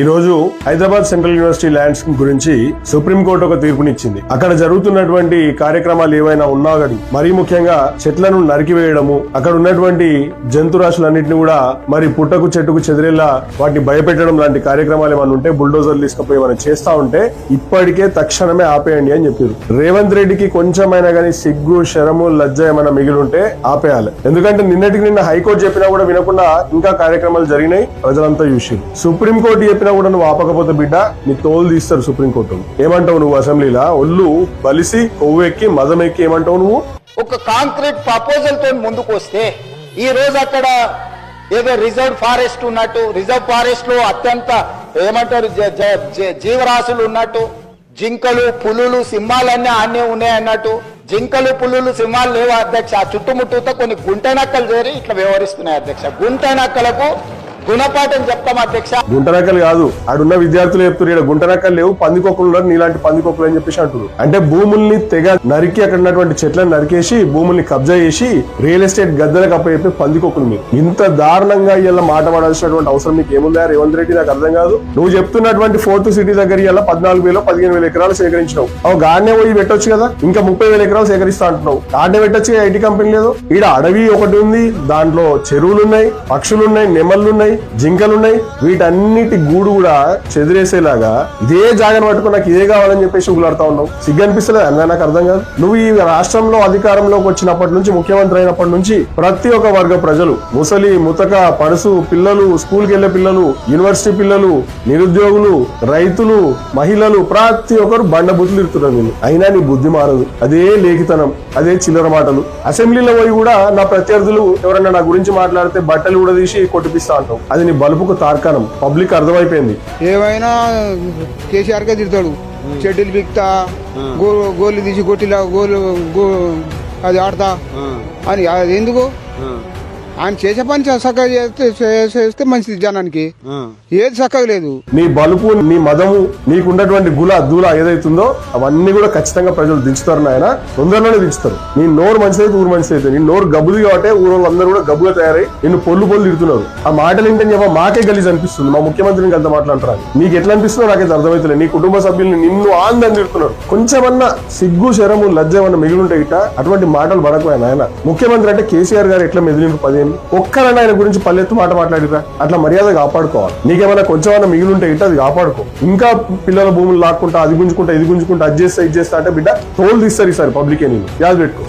ఈ రోజు Hyderabad central university lands గురించి సుప్రీంకోర్టు ఒక తీర్పునిచ్చింది. అక్కడ జరుగుతున్నటువంటి కార్యక్రమాలు ఏవైనా ఉన్నా కానీ మరీ ముఖ్యంగా చెట్లను నరికివేయడము, అక్కడ ఉన్నటువంటి జంతురాశులన్నింటినీ కూడా మరి పుట్టకు చెట్టుకు చెదిరేలా వాటిని భయపెట్టడం లాంటి కార్యక్రమాలు ఏమైనా ఉంటే బుల్డోజర్లు తీసుకుపోయి మనం చేస్తా ఉంటే ఇప్పటికే తక్షణమే ఆపేయండి అని చెప్పారు. రేవంత్ రెడ్డికి కొంచెమైనా కానీ సిగ్గు శరము లజ్జ ఏమైనా మిగిలి ఉంటే ఆపేయాలి. ఎందుకంటే నిన్నటికి నిన్న హైకోర్టు చెప్పినా కూడా వినకుండా ఇంకా కార్యక్రమాలు జరిగినాయి, ప్రజలంతా చూసారు. సుప్రీంకోర్టు చెప్పినా కూడా నువ్వు ఆపకపోతే బిడ్డ నీ తోలు తీస్తారు సుప్రీంకోర్టు. ఏమంటావు నువ్వు అసెంబ్లీలో? ఒళ్ళు బలిసి కొవ్వెక్కి మదం ఎక్కి ఏమంటావు నువ్వు? ఒక కాంక్రీట్ ప్రపోజల్ తో ముందుకు వస్తే ఈ రోజు అక్కడ ఏదో రిజర్వ్ ఫారెస్ట్ ఉన్నట్టు, రిజర్వ్ ఫారెస్ట్ లో అత్యంత ఏమంటారు జీవరాశులు ఉన్నట్టు, జింకలు పులులు సింహాలన్నీ ఆనే ఉన్నాయి అన్నట్టు, జింకలు పులులు సింహాలు లేవు అధ్యక్ష. చుట్టుముట్టుతో కొన్ని గుంటనక్కలు చేరి ఇట్లా వ్యవహరిస్తున్నాయి అధ్యక్ష. గుంటనక్కలకు గుణపాఠం చెప్తాం అధ్యక్ష. గుంటనక్కలు కాదు, ఆడున్న విద్యార్థులు చెప్తున్నారు గుంటనక్కలు లేవు, పందికొక్కులు ఉన్నారు, నీలాంటి పందికొక్కులు అని చెప్పేసి అంటున్నారు. అంటే భూముల్ని తెగ నరికి అక్కడ ఉన్నటువంటి చెట్లను నరికేసి భూముల్ని కబ్జా చేసి రియల్ ఎస్టేట్ గద్దలకు అప్పచెప్పి పందికొక్కులు మీరు ఇంత దారుణంగా ఇలా మాట పడాల్సినటువంటి అవసరం మీకు ఏముందా రేవంత్ రెడ్డి? నాకు అర్థం కాదు. నువ్వు చెప్తున్నటువంటి ఫోర్త్ సిటీ దగ్గర ఇలా 14,000-15,000 ఎకరాలు సేకరించినావు. అవు గానే పోయి పెట్టొచ్చు కదా, ఇంకా 30,000 ఎకరాలు సేకరిస్తా అంటున్నావు. గానే పెట్టొచ్చు, ఐటీ కంపెనీ లేదు. ఈడ అడవి ఒకటి ఉంది, దాంట్లో చెరువులున్నాయి, పక్షులున్నాయి, నెమళ్ళున్నాయి, జింకలున్నాయి. వీటన్నిటి గూడు కూడా చెదిరేసేలాగా ఇదే జాగను పట్టుకుని నాకు ఇదే కావాలని చెప్పేసి ఉగులాడుతా ఉన్నావు. సిగ్గు అనిపిస్తలేదు అన్న? నాకు అర్థం కాదు. నువ్వు ఈ రాష్ట్రంలో అధికారంలోకి వచ్చినప్పటి నుంచి, ముఖ్యమంత్రి అయినప్పటి నుంచి ప్రతి ఒక్క వర్గ ప్రజలు, ముసలి ముతక పడుసు పిల్లలు, స్కూల్కి వెళ్లే పిల్లలు, యూనివర్సిటీ పిల్లలు, నిరుద్యోగులు, రైతులు, మహిళలు ప్రతి ఒక్కరు బండబుద్ధులు ఇస్తున్నారు నేను. అయినా నీ బుద్ధి మారదు. అదే లేఖితనం, అదే చిల్లర మాటలు. అసెంబ్లీలో పోయి కూడా నా ప్రత్యర్థులు ఎవరన్నా నా గురించి మాట్లాడితే బట్టలు కూడా తీసి కొట్టిపిస్తా అంటావు. అది నీ బలుపుకు తార్కాణం. పబ్లిక్ అర్థమైపోయింది. ఏమైనా కేసీఆర్ గా తిడతాడు, చెడ్డీలు బిక్తా, గోళ్ళు తీసి కొట్టిలా అది ఆడతా అని. అది ఎందుకు? ఆయన చేసే పని చక్కగా చేస్తే మంచిది జనానికి. ఏది చక్కగా లేదు. నీ బలుపు, నీ మదము, నీకున్నటువంటి దూల ఏదైతుందో అవన్నీ కూడా ఖచ్చితంగా ప్రజలు దించుతారు నాయన. తొందరలోనే దించుతారు. నీ నోరు మంచిదైతే ఊరు మంచిదైతే. నీ నోరు గబ్బుది కాబట్టి ఊరు అందరూ కూడా గబ్బుగా తయారై నిన్ను పొల్లు తిడుతున్నారు. ఆ మాటలు ఏంటని చెప్ప మాకే గలీజ్ అనిపిస్తుంది. మా ముఖ్యమంత్రిని అంత మాట్లాడుతున్నారు. నీకు ఎట్లా అనిపిస్తుందో నాకైతే అర్థమవుతుంది. నీ కుటుంబ సభ్యుల్ని నిన్ను ఆందని తిడుతున్నారు. కొంచెమన్నా సిగ్గు శరము లజ్జ ఏమన్నా మిగిలింటే ఇట అటువంటి మాటలు పడకపోయాను ఆయన. ముఖ్యమంత్రి అంటే కేసీఆర్ గారు ఎట్లా మెదిలింపు 10 ఒక్కరన్నా ఆయన గురించి పల్లెత్తు మాట మాట్లాడిరా? అట్లా మర్యాద కాపాడుకోవాలి. నీకేమైనా కొంచెమైనా మిగిలింటే ఇట్లా అది కాపాడుకో. ఇంకా పిల్లల భూములు లాక్కుంటా, అది గుంజుకుంటా, ఇది గుంజుకుంటా, అది చేస్తా, ఇది చేస్తా అంటే బిడ్డ తోలు తీస్తారు ఈసారి పబ్లిక్. నేను యాద పెట్టుకో.